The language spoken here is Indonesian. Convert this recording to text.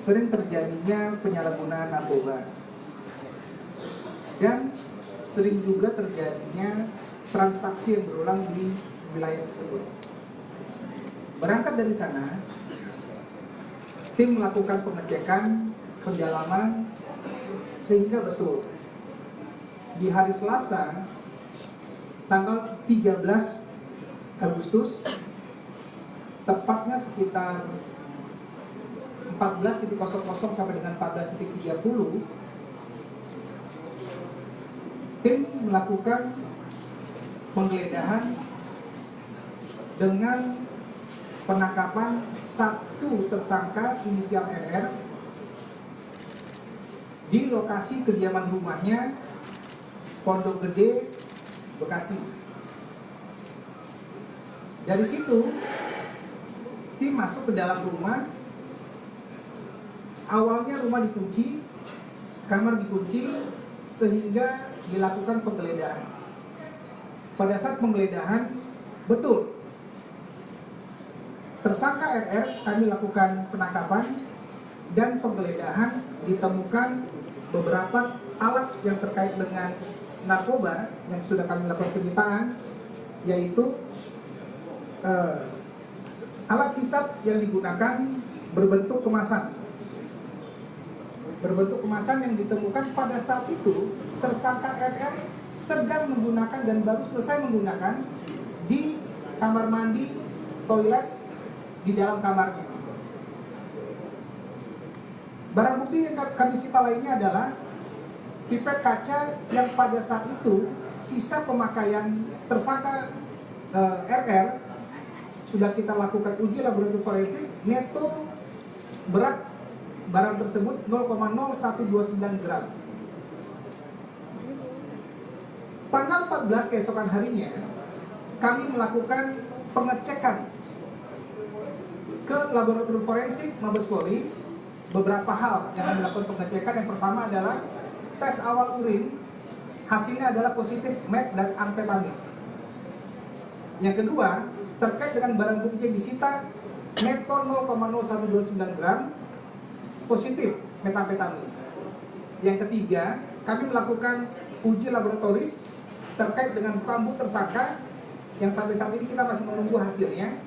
sering terjadinya penyalahgunaan narkoba dan sering juga terjadinya transaksi yang berulang di wilayah tersebut. Berangkat dari sana, tim melakukan pengecekan, pendalaman, sehingga betul di hari Selasa tanggal 13 Agustus, tepatnya sekitar 14.00 sampai dengan 14.30, tim melakukan penggeledahan dengan penangkapan satu tersangka inisial RR di lokasi kediaman rumahnya Pondok Gede, Bekasi. Dari situ tim masuk ke dalam rumah. Awalnya rumah dikunci, kamar dikunci, sehingga dilakukan penggeledahan. Pada saat penggeledahan, betul tersangka RR, kami lakukan penangkapan dan penggeledahan, ditemukan beberapa alat yang terkait dengan narkoba yang sudah kami lakukan penyitaan, yaitu alat hisap yang digunakan berbentuk kemasan yang ditemukan pada saat itu tersangka RR sedang menggunakan dan baru selesai menggunakan di kamar mandi, toilet, di dalam kamarnya. Barang bukti yang kami sita lainnya adalah pipet kaca yang pada saat itu sisa pemakaian tersangka RR sudah kita lakukan uji laboratorium forensik. Neto berat barang tersebut 0,0129 gram. Tanggal 14 keesokan harinya kami melakukan pengecekan ke laboratorium forensik Mabes Polri. Beberapa hal yang kami lakukan pengecekan. Yang pertama adalah tes awal urin, hasilnya adalah positif met dan amfetamin. Yang kedua, terkait dengan barang bukti yang disita, neto 0,0129 gram, positif metamfetamin. Yang ketiga, kami melakukan uji laboratoris terkait dengan rambut tersangka yang sampai saat ini kita masih menunggu hasilnya.